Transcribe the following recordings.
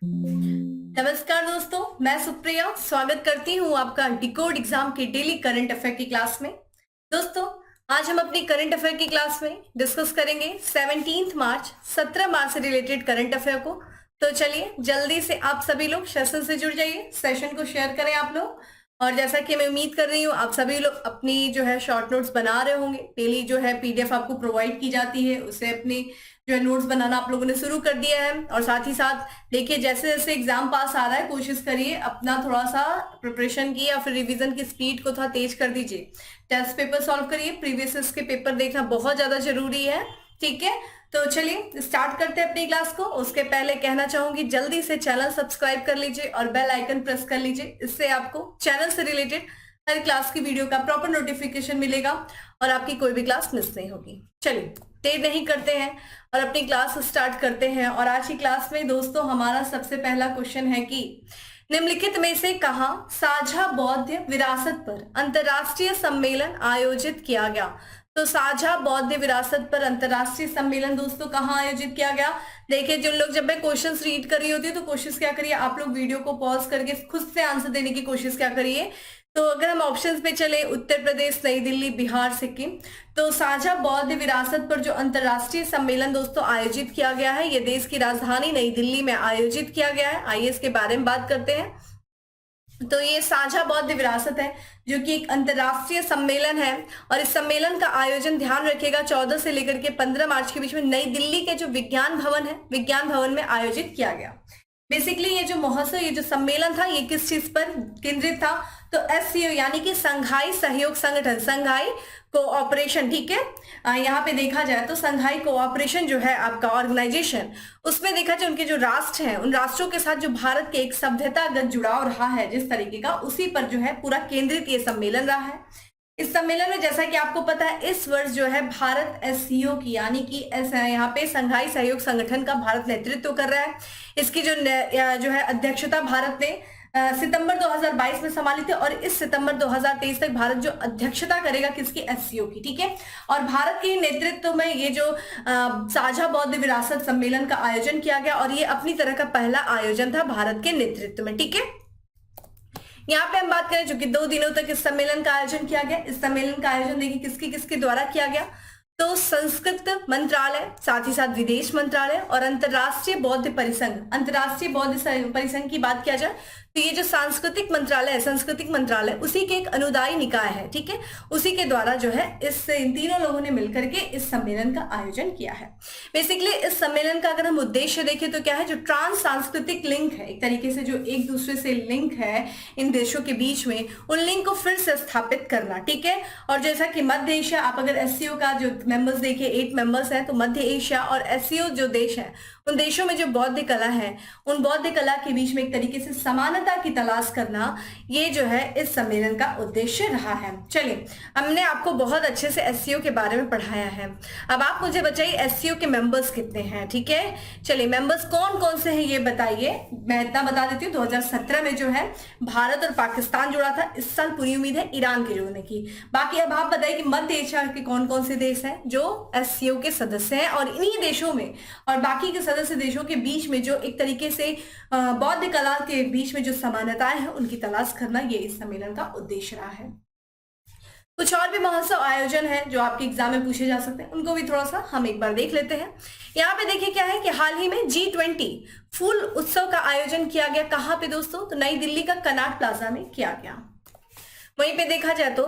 नमस्कार दोस्तों, मैं सुप्रिया स्वागत करती हूँ आपका डिकोड एग्जाम के डेली करंट अफेयर की क्लास में। दोस्तों, आज हम अपनी करंट अफेयर की क्लास में डिस्कस करेंगे 17 मार्च 17 मार्च से रिलेटेड करंट अफेयर को। तो चलिए जल्दी से आप सभी लोग सेशन से जुड़ जाइए, सेशन को शेयर करें आप लोग। और जैसा कि मैं उम्मीद कर रही हूँ आप सभी लोग अपनी जो है शॉर्ट नोट्स बना रहे होंगे। डेली जो है पीडीएफ आपको प्रोवाइड की जाती है, उसे अपनी जो है नोट्स बनाना आप लोगों ने शुरू कर दिया है। और साथ ही साथ देखिए जैसे जैसे एग्जाम पास आ रहा है, कोशिश करिए अपना थोड़ा सा प्रिपरेशन की या फिर रिवीजन की स्पीड को थोड़ा तेज कर दीजिए। टेस्ट पेपर सॉल्व करिए, प्रीवियस के पेपर देखना बहुत ज्यादा जरूरी है। ठीक है, तो चलिए स्टार्ट करते हैं अपनी क्लास को। उसके पहले कहना चाहूंगी जल्दी से चैनल सब्सक्राइब कर लीजिए और बेल आइकन प्रेस कर लीजिए। इससे आपको चैनल से रिलेटेड हर क्लास की वीडियो का प्रॉपर नोटिफिकेशन मिलेगा और आपकी कोई भी क्लास मिस नहीं होगी। चलिए देर नहीं करते हैं और अपनी क्लास स्टार्ट करते हैं। और आज की क्लास में दोस्तों हमारा सबसे पहला क्वेश्चन है कि निम्नलिखित में से कहां साझा बौद्ध विरासत पर अंतरराष्ट्रीय सम्मेलन आयोजित किया गया। तो साझा बौद्ध विरासत पर अंतरराष्ट्रीय सम्मेलन दोस्तों कहाँ आयोजित किया गया। देखिए जिन लोग, जब मैं क्वेश्चंस रीड कर रही होती है तो कोशिश क्या करिए आप लोग वीडियो को पॉज करके खुद से आंसर देने की कोशिश क्या करिए। तो अगर हम ऑप्शंस पे चले, उत्तर प्रदेश, नई दिल्ली, बिहार, सिक्किम। तो साझा बौद्ध विरासत पर जो अंतरराष्ट्रीय सम्मेलन दोस्तों आयोजित किया गया है, ये देश की राजधानी नई दिल्ली में आयोजित किया गया है। आइए इसके बारे में बात करते हैं। तो ये साझा बौद्ध विरासत है जो कि एक अंतरराष्ट्रीय सम्मेलन है और इस सम्मेलन का आयोजन, ध्यान रखिएगा, 14 से लेकर के 15 मार्च के बीच में नई दिल्ली के जो विज्ञान भवन है, विज्ञान भवन में आयोजित किया गया। बेसिकली ये जो महोत्सव, ये जो सम्मेलन था, ये किस चीज पर केंद्रित था। तो एससीओ यानी कि संघाई सहयोग संगठन, संघाई कोऑपरेशन, ठीक है। यहाँ पे देखा जाए तो संघाई कोऑपरेशन जो है आपका ऑर्गेनाइजेशन, उसमें देखा जाए उनके जो राष्ट्र हैं, उन राष्ट्रों के साथ जो भारत के एक सभ्यतागत जुड़ाव रहा है जिस तरीके का, उसी पर जो है पूरा केंद्रित ये सम्मेलन रहा है। इस सम्मेलन में जैसा कि आपको पता है इस वर्ष जो है भारत एससीओ की यानी कि यहाँ पे संघाई सहयोग संगठन का भारत नेतृत्व कर रहा है। इसकी जो है अध्यक्षता भारत ने सितंबर 2022 में संभाली थी और इस सितंबर 2023 तक भारत जो अध्यक्षता करेगा किसकी, एससीओ की, ठीक है। और भारत के नेतृत्व में ये जो साझा बौद्ध विरासत सम्मेलन का आयोजन किया गया और ये अपनी तरह का पहला आयोजन था भारत के नेतृत्व में, ठीक है। यहाँ पे हम बात करें जो कि 2 दिनों तक इस सम्मेलन का आयोजन किया गया। इस सम्मेलन का आयोजन देखिए किसके द्वारा किया गया। तो संस्कृत मंत्रालय, साथ ही साथ विदेश मंत्रालय और अंतरराष्ट्रीय बौद्ध परिसंघ, अंतरराष्ट्रीय बौद्ध परिसंघ की बात किया जाए तो ये जो सांस्कृतिक मंत्रालय है, सांस्कृतिक मंत्रालय उसी के एक अनुदायी निकाय है, ठीक है। उसी के द्वारा जो है इन तीनों लोगों ने मिलकर के इस सम्मेलन का आयोजन किया है। बेसिकली इस सम्मेलन का अगर हम उद्देश्य देखें तो क्या है, जो ट्रांस सांस्कृतिक लिंक है, एक तरीके से जो एक दूसरे से लिंक है इन देशों के बीच में, उन लिंक को फिर से स्थापित करना, ठीक है। और जैसा कि मध्य एशिया, आप अगर एससीओ का जो मेंबर्स देखिए 8 मेंबर्स हैं, तो मध्य एशिया और एससीओ जो देश है उन देशों में जो बौद्ध कला है, उन बौद्ध कला के बीच में एक तरीके से समानता की तलाश करना, ये जो है इस सम्मेलन का उद्देश्य रहा है। चलिए, हमने आपको बहुत अच्छे से एससीओ के बारे में पढ़ाया है। अब आप मुझे बताइए एससीओ के मेंबर्स कितने हैं, ठीक है। चलिए मेंबर्स कौन कौन से हैं ये बताइए। मैं इतना बता देती हूँ, 2017 में जो है भारत और पाकिस्तान जुड़ा था। इस साल पूरी उम्मीद है ईरान के जुड़ने की। बाकी अब आप बताइए कि मध्य एशिया के कौन कौन से देश हैं जो एससीओ के सदस्य हैं, और इन्हीं देशों में और बाकी के सदस्य देशों के बीच में जो एक तरीके से बौद्ध कला के बीच में जो समानताएं हैं उनकी तलाश करना, ये इस सम्मेलन का उद्देश्य रहा है। कुछ और भी महोत्सव आयोजन है जो आपके एग्जाम में पूछे जा सकते हैं, उनको भी थोड़ा सा हम एक बार देख लेते हैं। यहाँ पे देखिए क्या है कि हाल ही में G20 फूल उत्सव का आयोजन किया गया। कहाँ पे दोस्तों, तो नई दिल्ली का कनॉट प्लाजा में किया गया। वहीं पे देखा जाए तो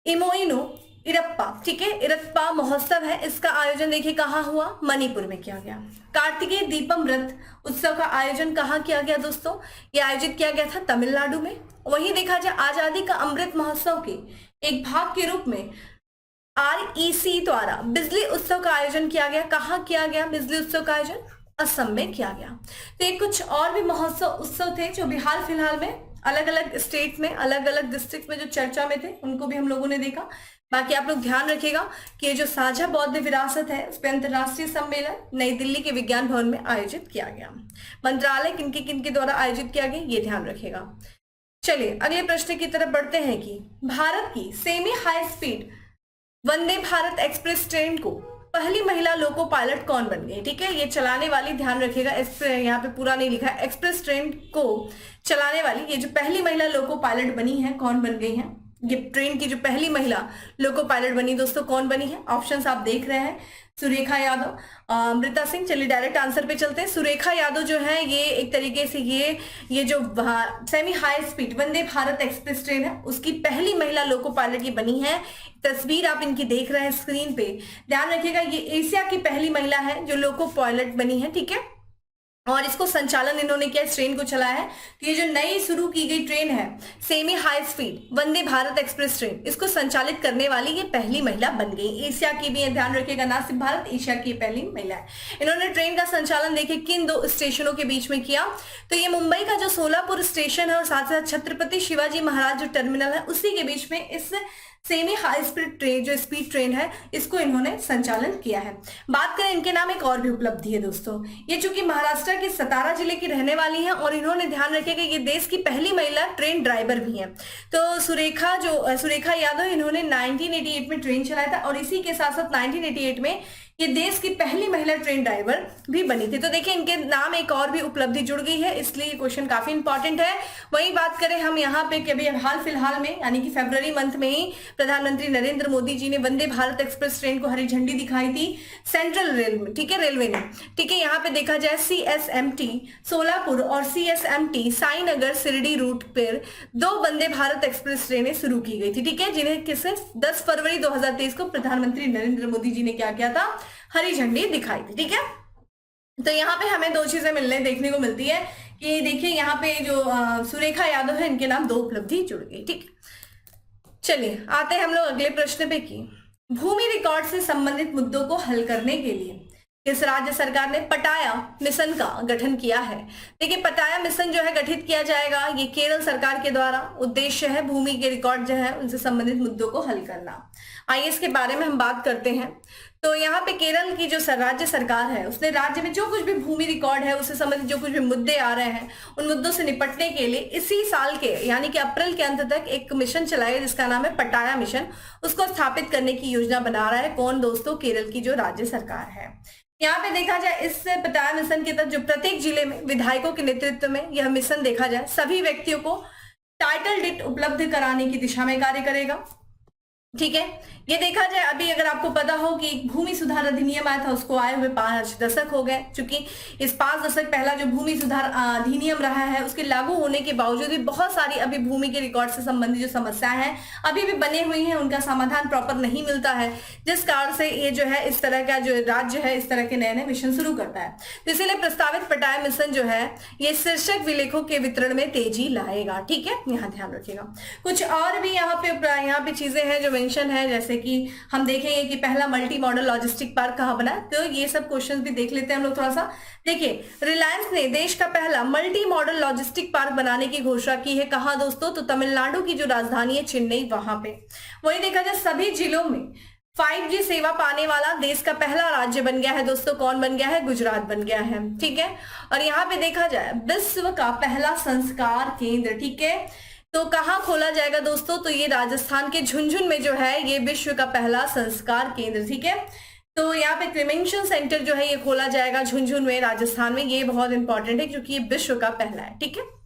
इमोइनो इरप्पा, ठीक है, इरप्पा महोत्सव है, इसका आयोजन देखिए कहाँ हुआ, मणिपुर में किया गया। कार्तिकेय दीपम व्रत उत्सव का आयोजन कहाँ किया गया दोस्तों, ये आयोजित किया गया था तमिलनाडु में। वहीं देखा जाए आजादी का अमृत महोत्सव के एक भाग के रूप में REC द्वारा बिजली उत्सव का आयोजन किया गया। कहाँ किया गया बिजली उत्सव का आयोजन, असम में किया गया। तो ये कुछ और भी उत्सव थे जो भी हाल फिलहाल में अलग अलग स्टेट में, अलग अलग डिस्ट्रिक्ट में जो चर्चा में थे, उनको भी हम लोगों ने देखा। बाकी आप लोग ध्यान रखिएगा कि ये जो साझा बौद्ध विरासत है उस पर अंतरराष्ट्रीय सम्मेलन नई दिल्ली के विज्ञान भवन में आयोजित किया गया। मंत्रालय किनके द्वारा आयोजित किया गया, ये ध्यान रखिएगा। चलिए अगले प्रश्न की तरफ बढ़ते हैं कि भारत की semi high speed Vande Bharat express train को पहली महिला लोको पायलट कौन बन गई? ठीक है, ये चलाने वाली, ध्यान रखिएगा, यहाँ पे पूरा नहीं लिखा है, एक्सप्रेस ट्रेन को चलाने वाली ये जो पहली महिला लोको पायलट बनी है, कौन बन गई है? ये ट्रेन की जो पहली महिला लोको पायलट बनी दोस्तों, कौन बनी है? ऑप्शंस आप देख रहे हैं, सुरेखा यादव, अमृता सिंह। चलिए डायरेक्ट आंसर पे चलते हैं। सुरेखा यादव जो है ये एक तरीके से ये जो semi high speed Vande Bharat express train है उसकी पहली महिला लोको पायलट ये बनी है। तस्वीर आप इनकी देख रहे हैं स्क्रीन पे, ध्यान रखिएगा, ये एशिया की पहली महिला है जो लोको पायलट बनी है। ठीक है, और इसको संचालन इन्होंने किया, इस ट्रेन को चलाया है। तो ये जो नई शुरू की गई ट्रेन है semi high speed Vande Bharat express train, इसको संचालित करने वाली ये पहली महिला बन गई। एशिया की भी है, ध्यान रखिएगा, ना सिर्फ भारत, एशिया की पहली महिला है। इन्होंने ट्रेन का संचालन देखिए किन 2 स्टेशनों के बीच में किया? तो ये मुंबई का जो सोलापुर स्टेशन है और साथ साथ छत्रपति शिवाजी महाराज जो टर्मिनल है उसी के बीच में इस सेमी हाई स्पीड ट्रेन जो स्पीड ट्रेन है इसको इन्होंने संचालन किया है। बात करें इनके नाम एक और भी उपलब्धि है दोस्तों, ये चूंकि महाराष्ट्र के सतारा जिले की रहने वाली हैं और इन्होंने, ध्यान रखिएगा, ये देश की पहली महिला ट्रेन ड्राइवर भी हैं। तो सुरेखा यादव इन्होंने 1988 में ट्रेन चलाया था और इसी के साथ साथ 1988 में ये देश की पहली महिला ट्रेन ड्राइवर भी बनी थी। तो देखिए इनके नाम एक और भी उपलब्धि जुड़ गई है, इसलिए क्वेश्चन काफी इंपॉर्टेंट है। वही बात करें हम यहाँ पे कभी हाल फिलहाल में यानी कि फरवरी मंथ में ही प्रधानमंत्री नरेंद्र मोदी जी ने वंदे भारत एक्सप्रेस ट्रेन को हरी झंडी दिखाई थी सेंट्रल रेलवे, ठीक है, रेलवे ने। ठीक है, यहाँ पे देखा जाए CSMT सोलापुर और CSMT साईनगर शिरडी रूट पर 2 वंदे भारत एक्सप्रेस ट्रेनें शुरू की गई थी। ठीक है, जिन्हें किसे 10 फरवरी 2023 को प्रधानमंत्री नरेंद्र मोदी जी ने क्या किया था? हरी झंडी दिखाई थी। ठीक है, तो यहाँ पे हमें 2 चीजें देखने को मिलती है कि देखिए यहाँ पे जो सुरेखा यादव है इनके नाम 2 उपलब्धि जुड़ गई। ठीक है, चलिए आते हैं हम लोग अगले प्रश्न पे कि भूमि रिकॉर्ड से संबंधित मुद्दों को हल करने के लिए किस राज्य सरकार ने पटाया मिशन का गठन किया है? देखिए पटाया मिशन जो है गठित किया जाएगा, ये केरल सरकार के द्वारा। उद्देश्य है भूमि के रिकॉर्ड जो है उनसे संबंधित मुद्दों को हल करना। आइए इसके बारे में हम बात करते हैं। तो यहाँ पे केरल की जो राज्य सरकार है उसने राज्य में जो कुछ भी भूमि रिकॉर्ड है उससे संबंधित जो कुछ भी मुद्दे आ रहे हैं उन मुद्दों से निपटने के लिए इसी साल के यानी कि अप्रैल के अंत तक एक मिशन चलाएगा जिसका नाम है पटाया मिशन। उसको स्थापित करने की योजना बना रहा है कौन दोस्तों? केरल की जो राज्य सरकार है। यहाँ पे देखा जाए इस पटाया मिशन के तहत जो प्रत्येक जिले में विधायकों के नेतृत्व में यह मिशन देखा जाए सभी व्यक्तियों को टाइटल डीड उपलब्ध कराने की दिशा में कार्य करेगा। ठीक है, ये देखा जाए अभी अगर आपको पता हो कि भूमि सुधार अधिनियम आया था उसको आए हुए 5 दशक हो गए, क्योंकि इस 5 दशक पहला जो भूमि सुधार अधिनियम रहा है उसके लागू होने के बावजूद भी बहुत सारी अभी भूमि के रिकॉर्ड से संबंधित जो समस्याएं हैं अभी भी बने हुई हैं, उनका समाधान प्रॉपर नहीं मिलता है, जिस कारण से ये जो है इस तरह का जो राज्य है इस तरह के नए नए मिशन शुरू करता है। तो इसीलिए प्रस्तावित पटाया मिशन जो है ये शीर्षक विलेखों के वितरण में तेजी लाएगा। ठीक है, यहाँ ध्यान रखिएगा। कुछ और भी यहाँ पे चीजें हैं जो मेंशन है, जैसे कि हम देखेंगे कि पहला मल्टी मॉडल लॉजिस्टिक पार्क कहाँ बना, तो ये सब क्वेश्चंस भी देख लेते हैं हम लोग थोड़ा सा। देखिए रिलायंस ने देश का पहला मल्टी मॉडल लॉजिस्टिक पार्क बनाने की घोषणा की है, कहाँ दोस्तों? तो तमिलनाडु की जो राजधानी है चेन्नई, वहां पे। वही देखा जाए सभी जिलों में 5G सेवा पाने वाला देश का पहला राज्य बन गया है दोस्तों, कौन बन गया है? गुजरात बन गया है। ठीक है, और यहाँ पे देखा जाए विश्व का पहला संस्कार केंद्र, ठीक है, तो कहाँ खोला जाएगा दोस्तों? तो ये राजस्थान के झुंझुनू में जो है ये विश्व का पहला संस्कार केंद्र। ठीक है, तो यहाँ पे क्रिमेंशन सेंटर जो है ये खोला जाएगा झुंझुनू में राजस्थान में। ये बहुत इंपॉर्टेंट है क्योंकि ये विश्व का पहला है। ठीक है,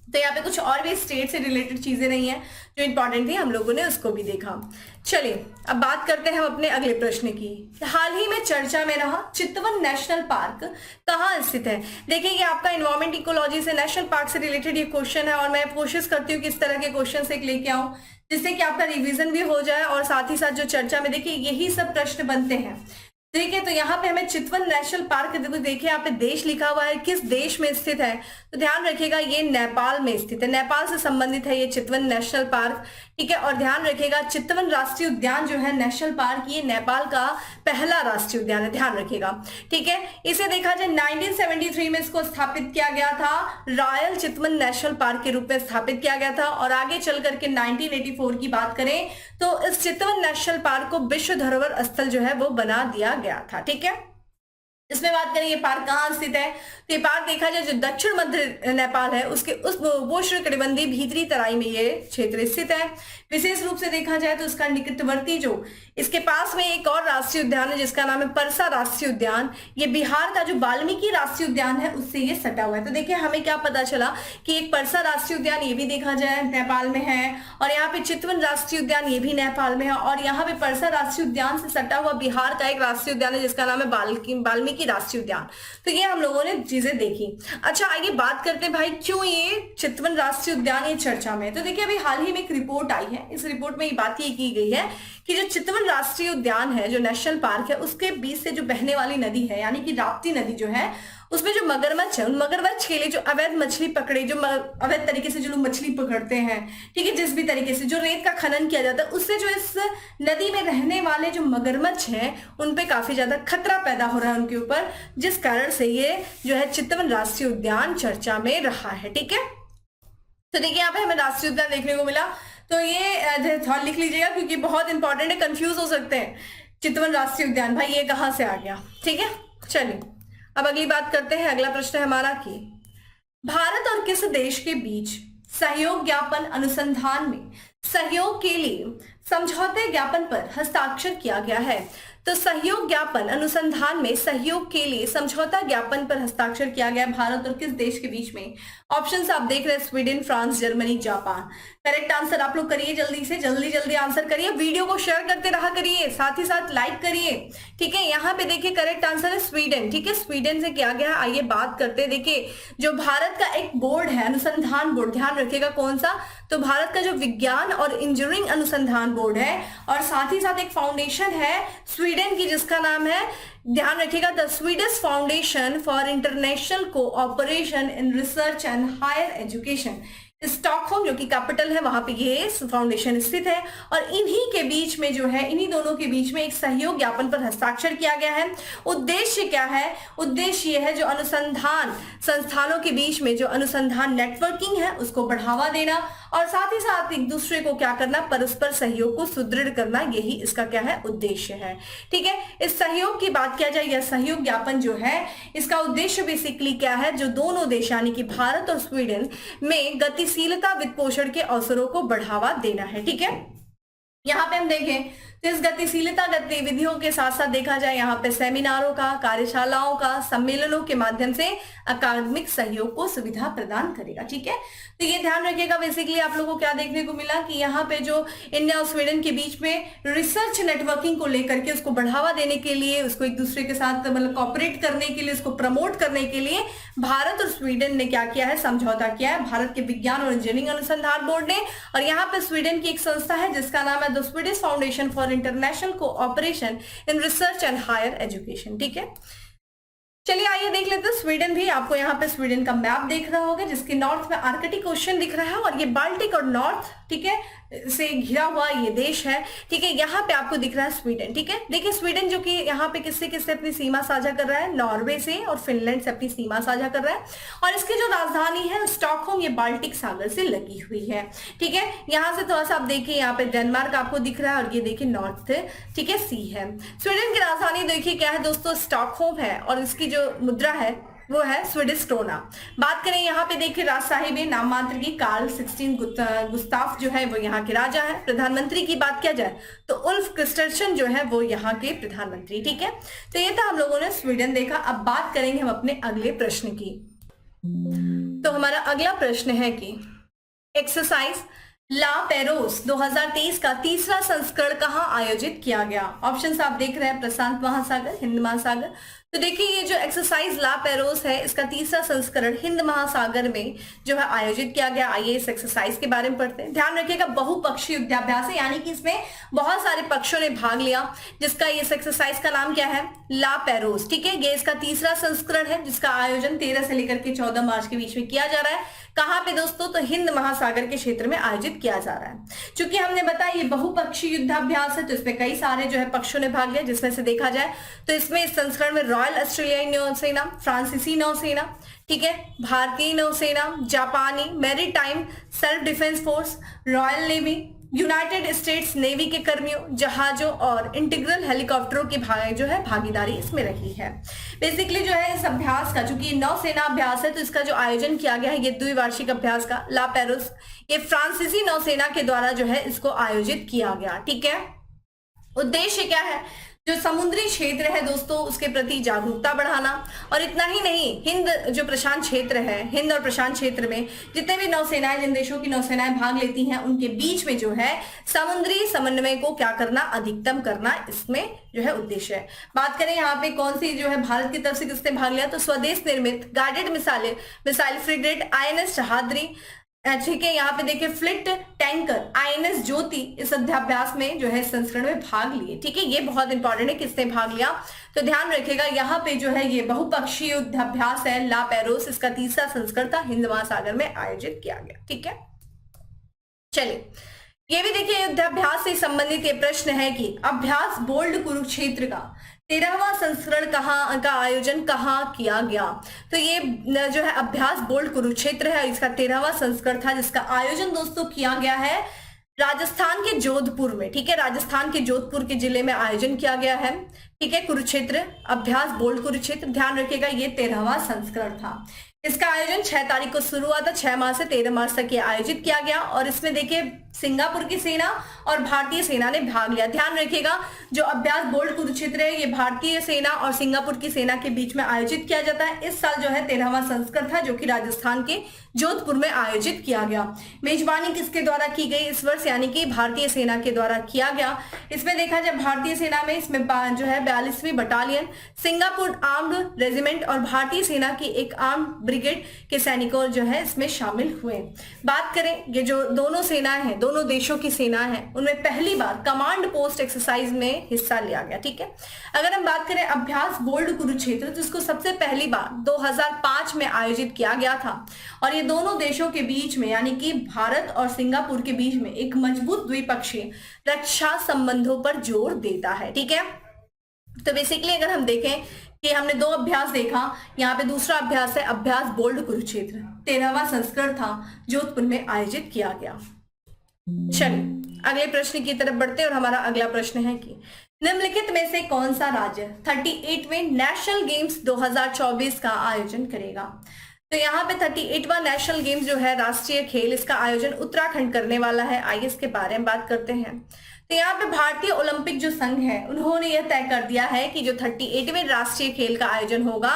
तो यहाँ पे कुछ और भी स्टेट से रिलेटेड चीजें नहीं है जो इंपॉर्टेंट थी, हम लोगों ने उसको भी देखा। चलिए अब बात करते हैं हम अपने अगले प्रश्न की। हाल ही में चर्चा में रहा चितवन नेशनल पार्क कहाँ स्थित है? देखिए ये आपका एनवायरमेंट इकोलॉजी से नेशनल पार्क से रिलेटेड ये क्वेश्चन है और मैं कोशिश करती हूँ कि इस तरह के क्वेश्चन एक लेके आऊं जिससे कि आपका रिवीजन भी हो जाए और साथ ही साथ जो चर्चा में देखिए यही सब प्रश्न बनते हैं। ठीक है, तो यहाँ पे हमें चितवन नेशनल पार्क देखिए यहाँ पे देश लिखा हुआ है, किस देश में स्थित है? तो ध्यान रखिएगा ये नेपाल में स्थित है, नेपाल से संबंधित है ये चितवन नेशनल पार्क। ठीक है, और ध्यान रखिएगा चितवन राष्ट्रीय उद्यान जो है नेशनल पार्क ये नेपाल का पहला राष्ट्रीय उद्यान है, ध्यान रखिएगा। ठीक है, इसे देखा जाए 1973 में इसको स्थापित किया गया था, रॉयल चितवन नेशनल पार्क के रूप में स्थापित किया गया था। और आगे चल करके 1984 की बात करें तो इस चितवन नेशनल पार्क को विश्व धरोहर स्थल जो है वो बना दिया गया था। ठीक है, इसमें बात करें ये पार्क कहाँ स्थित है, तो ये पार्क देखा जाए जो दक्षिण मध्य नेपाल है उसके उस उष्णकटिबंधीय भीतरी तराई में ये क्षेत्र स्थित है। विशेष रूप से देखा जाए तो उसका निकटवर्ती जो इसके पास में एक और राष्ट्रीय उद्यान है जिसका नाम है परसा राष्ट्रीय उद्यान। ये बिहार का जो वाल्मीकि राष्ट्रीय उद्यान है उससे ये सटा हुआ है। तो देखिए हमें क्या पता चला कि एक परसा राष्ट्रीय उद्यान ये भी देखा जाए नेपाल में है, और यहाँ पे चितवन राष्ट्रीय उद्यान ये भी नेपाल में है, और यहाँ पे परसा राष्ट्रीय उद्यान से सटा हुआ बिहार का एक राष्ट्रीय उद्यान है जिसका नाम है वाल्मीकि राष्ट्रीय उद्यान। तो ये हम लोगों ने चीजें देखी। अच्छा आगे बात करते हैं भाई क्यों ये चितवन राष्ट्रीय उद्यान ये चर्चा में। तो देखिए अभी हाल ही में एक रिपोर्ट आई है, इस रिपोर्ट में ये बात ये की गई है कि जो चितवन राष्ट्रीय उद्यान है जो नेशनल पार्क है उसके बीच से जो बहने वाली नदी है यानी कि राप्ती नदी जो है उसमें जो मगरमच्छ है उन मगरमच्छ के लिए जो अवैध मछली पकड़े, जो अवैध तरीके से जो लोग मछली पकड़ते हैं, ठीक है, जिस भी तरीके से जो रेत का खनन किया जाता है उससे जो इस नदी में रहने वाले जो मगरमच्छ हैं उन पे काफी ज्यादा खतरा पैदा हो रहा है उनके ऊपर, जिस कारण से ये जो है चितवन राष्ट्रीय उद्यान चर्चा में रहा है। ठीक है, तो देखिए यहाँ पे हमें राष्ट्रीय उद्यान देखने को मिला, तो ये थोड़ा लिख लीजिएगा क्योंकि बहुत इंपॉर्टेंट है, कंफ्यूज हो सकते हैं। चितवन राष्ट्रीय उद्यान भाई ये कहाँ से आ गया। ठीक है, चलिए अब अगली बात करते हैं। अगला प्रश्न है हमारा कि भारत और किस देश के बीच सहयोग ज्ञापन अनुसंधान में सहयोग के लिए समझौते ज्ञापन पर हस्ताक्षर किया गया है। तो सहयोग ज्ञापन अनुसंधान में सहयोग के लिए समझौता ज्ञापन पर हस्ताक्षर किया गया भारत और किस देश के बीच में। ऑप्शंस आप देख रहे हैं Sweden, France, Germany, Japan. Correct answer आप लोग करिए, जल्दी से जल्दी आंसर करिए, वीडियो को शेयर करते रहा करिए, साथ ही साथ लाइक करिए। ठीक है, यहाँ पे देखिए करेक्ट आंसर है स्वीडन। ठीक है, स्वीडन से किया गया। आइए बात करते हैं, देखिए जो भारत का एक बोर्ड है अनुसंधान बोर्ड, ध्यान रखिएगा कौन सा, तो भारत का जो विज्ञान और इंजीनियरिंग अनुसंधान बोर्ड है, और साथ ही साथ एक फाउंडेशन है स्वीडन की जिसका नाम है, ध्यान रखिएगा, the Swedish Foundation for International Cooperation in Research and Higher Education. Stockholm जो कि कैपिटल है वहां पे ये फाउंडेशन स्थित है, और इन्हीं के बीच में जो है, इन्हीं दोनों के बीच में एक सहयोग ज्ञापन पर हस्ताक्षर किया गया है। उद्देश्य क्या है, उद्देश्य ये है जो अनुसंधान संस्थानों के बीच में जो अनुसंधान नेटवर्किंग है उसको बढ़ावा देना, और साथ ही साथ एक दूसरे को क्या करना, परस्पर सहयोग को सुदृढ़ करना, यही इसका क्या है उद्देश्य है। ठीक है, इस सहयोग की बात किया जाए, यह सहयोग ज्ञापन जो है इसका उद्देश्य बेसिकली क्या है, जो दोनों देश यानी कि भारत और स्वीडन में गतिशीलता वित्त पोषण के अवसरों को बढ़ावा देना है। ठीक है, यहाँ पे हम देखें तो इस गतिशीलता गतिविधियों के साथ साथ देखा जाए यहाँ पे सेमिनारों का, कार्यशालाओं का, सम्मेलनों के माध्यम से अकादमिक सहयोग को सुविधा प्रदान करेगा। ठीक है, तो ये ध्यान रखिएगा। बेसिकली आप लोगों को क्या देखने को मिला कि यहाँ पे जो इंडिया और स्वीडन के बीच में रिसर्च नेटवर्किंग को लेकर के उसको बढ़ावा देने के लिए, उसको एक दूसरे के साथ मतलब कॉपरेट करने के लिए, उसको प्रमोट करने के लिए भारत और स्वीडन ने क्या किया है, समझौता किया है। भारत के विज्ञान और इंजीनियरिंग अनुसंधान बोर्ड ने, और यहाँ पे स्वीडन की एक संस्था है जिसका नाम है the Swedish Foundation for International Cooperation in Research and Higher Education. ठीक है, चलिए आइए देख लेते हैं स्वीडन भी। आपको यहाँ पे स्वीडन का मैप देख रहा होगा जिसके नॉर्थ में आर्कटिक ओशन दिख रहा है, और ये बाल्टिक और नॉर्थ, ठीक है, से घिरा हुआ ये देश है। ठीक है, यहाँ पे आपको दिख रहा है स्वीडन। ठीक है, देखिए स्वीडन जो कि यहाँ पे किससे किससे अपनी सीमा साझा कर रहा है, नॉर्वे से और फिनलैंड से अपनी सीमा साझा कर रहा है, और इसकी जो राजधानी है स्टॉकहोम, ये बाल्टिक सागर से लगी हुई है। ठीक है, यहाँ से थोड़ा सा आप देखिए, यहाँ पे डेनमार्क आपको दिख रहा है, और ये देखिए नॉर्थ, ठीक है, सी है। स्वीडन की राजधानी देखिए क्या है दोस्तों, स्टॉकहोम है, और इसकी जो मुद्रा है वो है स्वीडिश क्रोना। बात करें यहाँ पे देखिए राजसाहिब नाम मात्र की कार्ल 16 गुस्ताफ जो है वो यहाँ के राजा है। प्रधानमंत्री की बात किया जाए तो उल्फ क्रिस्टरसन जो है वो यहाँ के प्रधानमंत्री। ठीक है, तो ये था हम लोगों ने स्वीडन देखा। अब बात करेंगे हम अपने अगले प्रश्न की। तो हमारा अगला प्रश्न है कि एक्सरसाइज ला पेरोस 2023 का तीसरा संस्करण कहाँ आयोजित किया गया। ऑप्शंस आप देख रहे हैं, प्रशांत महासागर, हिंद महासागर। तो देखिए ये जो एक्सरसाइज ला पेरोस है इसका तीसरा संस्करण हिंद महासागर में जो है आयोजित किया गया। आइए इस एक्सरसाइज के बारे में पढ़ते हैं। ध्यान रखिएगा बहुपक्षीय युद्धाभ्यास है, यानी कि इसमें बहुत सारे पक्षों ने भाग लिया, जिसका इस एक्सरसाइज का नाम क्या है, ला पेरोस। ठीक है, ये इसका तीसरा संस्करण है जिसका आयोजन 13 से लेकर के 14 मार्च के बीच में किया जा रहा है। कहाँ पे दोस्तों, तो हिंद महासागर के क्षेत्र में आयोजित किया जा रहा है। चूंकि हमने बताया ये बहुपक्षीय युद्धाभ्यास है तो इसमें कई सारे जो है पक्षों ने भाग लिया, जिसमें से देखा जाए तो इसमें इस संस्करण में रॉयल ऑस्ट्रेलियाई नौसेना, फ्रांसीसी नौसेना, ठीक है, भारतीय नौसेना, जापानी maritime self defence force, royal navy, United states navy के कर्मियों, जहाजों और इंटीग्रल हेलीकॉप्टरों की भागीदारी इसमें रही है। बेसिकली जो है इस अभ्यास का, चूंकि नौसेना अभ्यास है तो इसका जो आयोजन किया गया है ये द्विवार्षिक अभ्यास का ला पेरोस, ये फ्रांसीसी नौसेना के द्वारा जो है इसको आयोजित किया गया। ठीक है, उद्देश्य क्या है? जो समुद्री क्षेत्र है दोस्तों उसके प्रति जागरूकता बढ़ाना, और इतना ही नहीं, हिंद जो प्रशांत क्षेत्र है, हिंद और प्रशांत क्षेत्र में जितने भी नौसेनाएं, जिन देशों की नौसेनाएं भाग लेती हैं उनके बीच में जो है समुद्री समन्वय को क्या करना, अधिकतम करना, इसमें जो है उद्देश्य है। बात करें यहाँ पे कौन सी जो है भारत की तरफ से किसने भाग लिया, तो स्वदेश निर्मित गाइडेड मिसाइल फ्रिगेट INS जहाद्री, ठीक है, यहाँ पे देखिए फ्लिट टैंकर INS ज्योति इस अभ्यास में जो है संस्करण में भाग लिए। ठीक है, ये बहुत इंपॉर्टेंट है किसने भाग लिया, तो ध्यान रखिएगा यहाँ पे जो है ये बहुपक्षीय युद्धाभ्यास है ला पेरोस, इसका तीसरा संस्करण था, हिंद महासागर में आयोजित किया गया। ठीक है, चलिए ये भी देखिए युद्धाभ्यास से संबंधित ये प्रश्न है कि अभ्यास बोल्ड कुरुक्षेत्र का 13वां संस्करण का आयोजन कहाँ किया गया, तो ये जो है अभ्यास बोल्ड कुरुक्षेत्र है, इसका 13वां संस्करण था जिसका आयोजन दोस्तों किया गया है राजस्थान के जोधपुर में। ठीक है, राजस्थान के जोधपुर के जिले में आयोजन किया गया है। ठीक है, कुरुक्षेत्र अभ्यास बोल्ड कुरुक्षेत्र, ध्यान रखिएगा ये 13वां संस्करण था। इसका आयोजन 6 तारीख को शुरू हुआ था, 6 मार्च से 13 मार्च तक ये आयोजित किया गया, और इसमें देखिए सिंगापुर की सेना और भारतीय सेना ने भाग लिया। ध्यान रखिएगा जो अभ्यास बोल्ड कुरुक्षेत्र है ये भारतीय सेना और सिंगापुर की सेना के बीच में आयोजित किया जाता है। इस साल जो है 13वां संस्करण था जो कि राजस्थान के जोधपुर में आयोजित किया गया। मेजबानी किसके द्वारा की गई इस वर्ष, यानी कि भारतीय सेना के द्वारा किया गया। इसमें देखा जाए भारतीय सेना में इसमें जो है 42वीं बटालियन, सिंगापुर आर्म्ड रेजिमेंट और भारतीय सेना की एक आर्म्ड ब्रिगेड के सैनिकों जो है इसमें शामिल हुए। बात करें ये जो दोनों सेनाएं हैं, दोनों देशों की सेना है, उनमें पहली बार कमांड पोस्ट एक्सरसाइज में हिस्सा लिया गया। ठीक है, अगर हम बात करें अभ्यास बोल्ड कुरुक्षेत्र तो इसको सबसे पहली बार 2005 में आयोजित किया गया था, और ये दोनों देशों के बीच में यानी कि भारत और सिंगापुर के बीच में एक मजबूत द्विपक्षीय रक्षा संबंधों पर जोर देता है। ठीक है, तो बेसिकली अगर हम देखें कि हमने 2 अभ्यास देखा, यहाँ पे दूसरा अभ्यास है अभ्यास बोल्ड कुरुक्षेत्र, 13वां संस्करण था, जोधपुर में आयोजित किया गया। चलिए अगले प्रश्न की तरफ बढ़ते हैं, और हमारा अगला प्रश्न है कि निम्नलिखित में से कौन सा राज्य 38वें नेशनल गेम्स 2024 का आयोजन करेगा। तो यहाँ पे 38वां नेशनल गेम्स जो है राष्ट्रीय खेल, इसका आयोजन उत्तराखंड करने वाला है। आइए इसके बारे में बात करते हैं। तो यहाँ पे भारतीय ओलंपिक जो संघ है उन्होंने यह तय कर दिया है कि जो 38वें राष्ट्रीय खेल का आयोजन होगा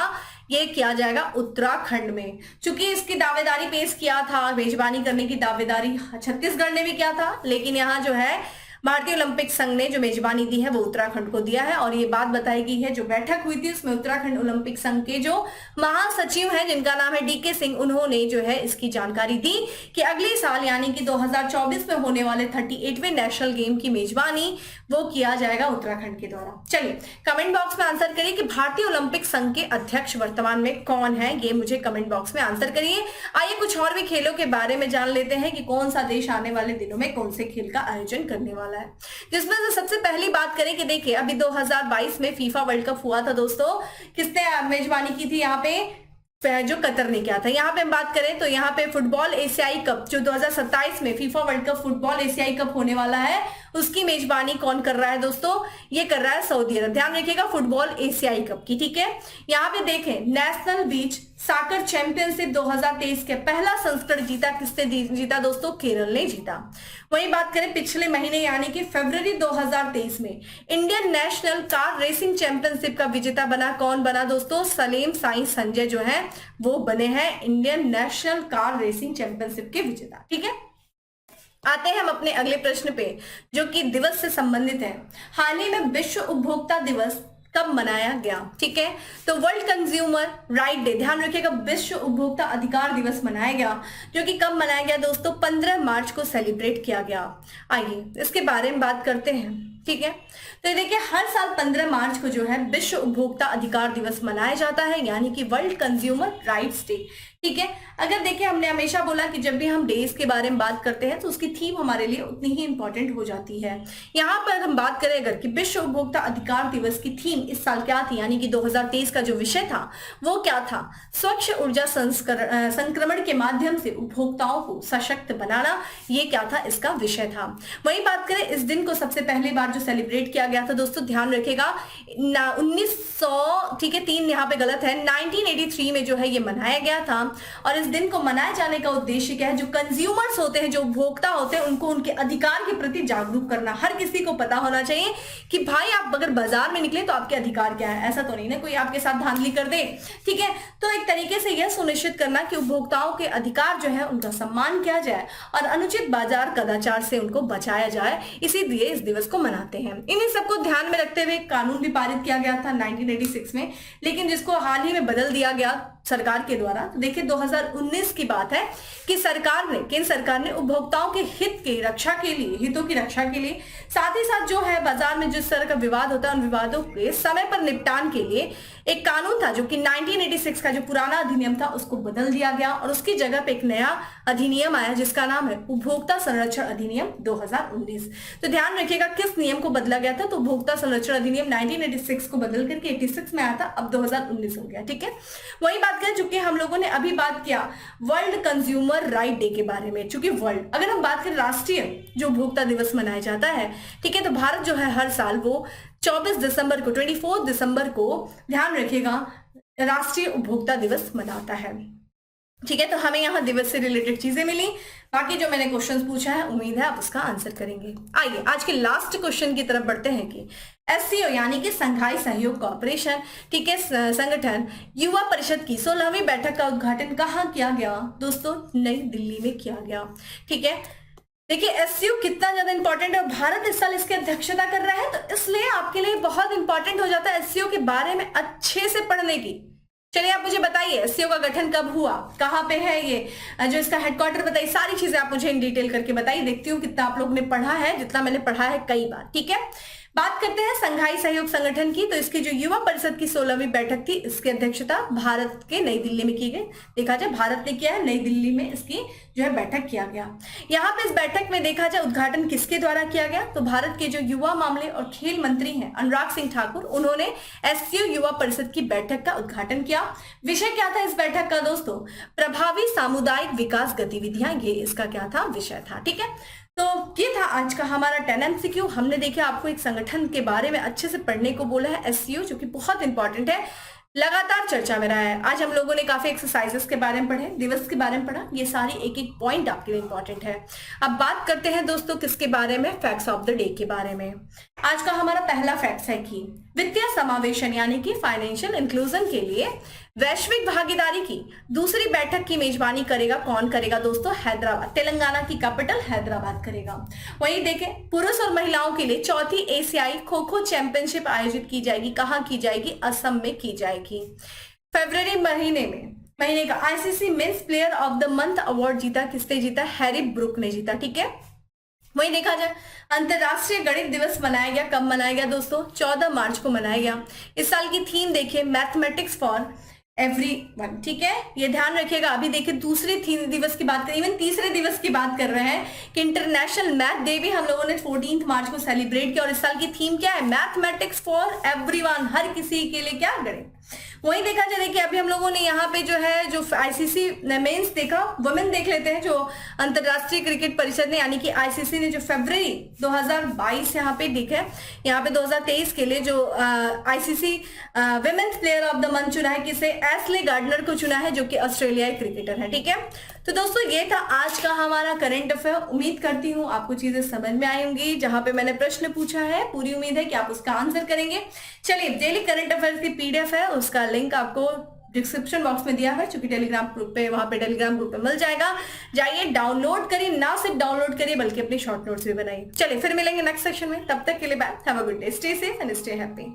ये किया जाएगा उत्तराखंड में। चूंकि इसकी दावेदारी पेश किया था, मेजबानी करने की दावेदारी छत्तीसगढ़ ने भी किया था, लेकिन यहाँ जो है भारतीय ओलंपिक संघ ने जो मेजबानी दी है वो उत्तराखंड को दिया है। और ये बात बताई गई है, जो बैठक हुई थी उसमें उत्तराखंड ओलंपिक संघ के जो महासचिव हैं जिनका नाम है DK सिंह, उन्होंने जो है इसकी जानकारी दी कि अगले साल यानी कि 2024 में होने वाले 38वें नेशनल गेम की मेजबानी वो किया जाएगा उत्तराखंड के द्वारा। चलिए कमेंट बॉक्स में आंसर करिए कि भारतीय ओलंपिक संघ के अध्यक्ष वर्तमान में कौन है, ये मुझे कमेंट बॉक्स में आंसर करिए। आइए कुछ और भी खेलों के बारे में जान लेते हैं कि कौन सा देश आने वाले दिनों में कौन से खेल का आयोजन करने वाला है। जिसमें से सबसे पहली बात करें कि देखिए अभी 2022 में फीफा वर्ल्ड कप हुआ था दोस्तों, किसने मेजबानी की थी यहाँ पे, जो कतर ने किया था। यहाँ पे हम बात करें तो यहाँ पे फुटबॉल एशियाई कप जो 2027 में फीफा वर्ल्ड कप फुटबॉल एशियाई कप होने वाला है, उसकी मेजबानी कौन कर रहा है दोस्तों, ये कर रहा है सऊदी अरब। ध्यान रखिएगा फुटबॉल एशियाई कप की। ठीक है, यहाँ पे देखें नेशनल बीच साकर चैंपियनशिप 2023 के पहला संस्करण किसने जीता दोस्तों, केरल ने जीता। वहीं बात करें पिछले महीने यानी कि फरवरी 2023 में Indian national car racing championship का विजेता कौन बना दोस्तों, सलीम साई संजय जो है वो बने हैं Indian national car racing championship के विजेता। ठीक है, आते हैं हम अपने अगले प्रश्न पे जो कि दिवस से संबंधित है। हाल ही में विश्व उपभोक्ता दिवस कब मनाया गया। ठीक है, तो वर्ल्ड कंज्यूमर राइट डे, ध्यान रखिएगा विश्व उपभोक्ता अधिकार दिवस मनाया गया, जो कि कब मनाया गया दोस्तों, 15 मार्च को सेलिब्रेट किया गया। आइए इसके बारे में बात करते हैं। ठीक है, तो देखिए हर साल 15 मार्च को जो है विश्व उपभोक्ता अधिकार दिवस मनाया जाता है, यानी कि वर्ल्ड कंज्यूमर राइट्स डे। ठीक है। अगर देखिए हमने हमेशा बोला कि जब भी हम डेज के बारे में बात करते हैं तो उसकी थीम हमारे लिए उतनी ही इंपॉर्टेंट हो जाती है। यहाँ पर हम बात करें अगर कि विश्व उपभोक्ता अधिकार दिवस की थीम इस साल क्या थी, यानी कि 2023 का जो विषय था वो क्या था, स्वच्छ ऊर्जा संक्रमण के माध्यम से उपभोक्ताओं को सशक्त बनाना, ये क्या था, इसका विषय था। वही बात करें इस दिन को सबसे पहली बार जो सेलिब्रेट किया गया था दोस्तों, ध्यान रखिएगा 1900, ठीक है 3 यहाँ पे गलत है, 1983 में जो है ये मनाया गया था। और इस दिन को मनाए जाने का उद्देश्य क्या है, जो कंज्यूमर्स होते हैं, जो उपभोक्ता होते हैं, उनको उनके अधिकार के प्रति जागरूक करना। हर किसी को पता होना चाहिए कि भाई आप अगर बाजार में निकले तो आपके अधिकार क्या है, ऐसा तो नहीं ना कोई आपके साथ धांधली कर दे, ठीक है। तो एक तरीके से यह सुनिश्चित करना कि उपभोक्ताओं के अधिकार जो है उनका सम्मान किया जाए और अनुचित बाजार कदाचार से उनको बचाया जाए, इसीलिए इस दिवस को मनाते हैं। इन्हीं सबको ध्यान में रखते हुए कानून भी पारित किया गया था 1986 में, लेकिन जिसको हाल ही में बदल दिया गया सरकार के द्वारा। तो देखिए 2019 की बात है कि केंद्र सरकार ने उपभोक्ताओं के हितों की रक्षा के लिए साथ ही साथ जो है बाजार में जिस तरह का विवाद होता है उन विवादों के समय पर निपटान के लिए एक कानून था, जो कि 1986 का जो पुराना अधिनियम था उसको बदल दिया गया और उसकी जगह पे एक नया अधिनियम आया जिसका नाम है उपभोक्ता संरक्षण अधिनियम 2019। तो ध्यान रखिएगा किस नियम को बदला गया था, तो उपभोक्ता संरक्षण अधिनियम 1986 को बदल करके 86 में आया था, अब 2019 हो गया, ठीक है। वही बात करें, चूंकि हम लोगों ने अभी बात किया वर्ल्ड कंज्यूमर राइट डे के बारे में, चूंकि वर्ल्ड अगर हम बात करें राष्ट्रीय जो उपभोक्ता दिवस मनाया जाता है, ठीक है, तो भारत जो है हर साल वो 24 दिसंबर को ध्यान रखिएगा राष्ट्रीय उपभोक्ता दिवस मनाता है, ठीक है। तो हमें यहाँ दिवस से रिलेटेड चीजें मिली, बाकी जो मैंने क्वेश्चंस पूछा है उम्मीद है आप उसका आंसर करेंगे। आइए आज के लास्ट क्वेश्चन की तरफ बढ़ते हैं कि SCO यानी कि संघाई सहयोग कॉर्पोरेशन, ठीक है, संगठन युवा परिषद की 16वीं बैठक का उद्घाटन कहाँ किया गया दोस्तों, नई दिल्ली में किया गया, ठीक है। देखिए SCO कितना ज्यादा इंपॉर्टेंट है, भारत इस साल इसकी अध्यक्षता कर रहा है, तो इसलिए आपके लिए बहुत इंपॉर्टेंट हो जाता है SCO के बारे में अच्छे से पढ़ने की। चलिए आप मुझे बताइए SCO का गठन कब हुआ, कहाँ पे है ये, जो इसका हेडक्वार्टर बताइए, सारी चीजें आप मुझे इन डिटेल करके बताइए। देखती हूँ कितना आप लोग ने पढ़ा है, जितना मैंने पढ़ा है कई बार, ठीक है। बात करते हैं संघाई सहयोग संगठन की, तो इसकी जो युवा परिषद की 16वीं बैठक थी, इसकी अध्यक्षता भारत के नई दिल्ली में की गई। देखा जाए भारत ने किया है, नई दिल्ली में इसकी जो है बैठक किया गया। यहाँ पे इस बैठक में देखा जाए उद्घाटन किसके द्वारा किया गया, तो भारत के जो युवा मामले और खेल मंत्री हैं अनुराग सिंह ठाकुर, उन्होंने SCO युवा परिषद की बैठक का उद्घाटन किया। विषय क्या था इस बैठक का दोस्तों, प्रभावी सामुदायिक विकास गतिविधियां, ये इसका क्या था, विषय था, ठीक है। तो ये था आज का हमारा 10 MCQ। हमने देखा आपको एक संगठन के बारे में अच्छे से पढ़ने को बोला है SCO, जो कि बहुत इंपॉर्टेंट है, लगातार चर्चा में रहा है। आज हम लोगों ने काफी एक्सरसाइजेस के बारे में पढ़े, दिवस के बारे में पढ़ा, ये सारी एक एक पॉइंट आपके लिए इंपॉर्टेंट है। अब बात करते हैं दोस्तों किसके बारे में, फैक्ट्स ऑफ द डे के बारे में। आज का हमारा पहला फैक्ट है कि वित्तीय समावेशन यानी कि फाइनेंशियल इंक्लूजन के लिए वैश्विक भागीदारी की दूसरी बैठक की मेजबानी करेगा, कौन करेगा दोस्तों, हैदराबाद, तेलंगाना की कैपिटल हैदराबाद करेगा। वहीं देखें पुरुष और महिलाओं के लिए चौथी एशियाई खो खो चैंपियनशिप आयोजित की जाएगी, कहां की जाएगी, असम में की जाएगी। फरवरी महीने का ICC men's player of the month award जीता, किसने जीता, हैरी ब्रूक ने जीता, ठीक है। वही देखा जाए अंतरराष्ट्रीय गणित दिवस मनाया गया, कब मनाया गया दोस्तों, 14 मार्च को मनाया गया। इस साल की थीम देखिए मैथमेटिक्स फॉर एवरीवन, ठीक है, ये ध्यान रखिएगा। अभी देखिए दूसरे दिवस की बात करें, इवन तीसरे दिवस की बात कर रहे हैं कि इंटरनेशनल मैथ डे भी हम लोगों ने 14 मार्च को सेलिब्रेट किया, और इस साल की थीम क्या है, मैथमेटिक्स फॉर एवरीवन, हर किसी के लिए क्या गणित। वही देखा जाए देखिए अभी हम लोगों ने यहाँ पे जो है जो ICC मेंस देखा, वुमेन देख लेते हैं, जो अंतरराष्ट्रीय क्रिकेट परिषद ने यानी कि ICC ने जो फरवरी 2022 यहाँ पे देखे, यहाँ पे 2023 के लिए जो ICC women's player of the month चुना है, किसे, एशले गार्डनर को चुना है, जो कि ऑस्ट्रेलियाई क्रिकेटर है, ठीक है। तो दोस्तों ये था आज का हमारा करंट अफेयर। उम्मीद करती हूँ आपको चीजें समझ में आई होंगी। जहां पे मैंने प्रश्न पूछा है पूरी उम्मीद है कि आप उसका आंसर करेंगे। चलिए डेली करंट अफेयर्स की PDF है, उसका लिंक आपको डिस्क्रिप्शन बॉक्स में दिया है, चूंकि टेलीग्राम ग्रुप पे, वहां पे टेलीग्राम ग्रुप पे मिल जाएगा, जाइए डाउनलोड करिए, ना सिर्फ डाउनलोड करिए बल्कि अपने शॉर्ट नोट्स भी बनाइए। चलिए फिर मिलेंगे नेक्स्ट सेक्शन में, तब तक के लिए bye, have a good day, stay safe and stay happy.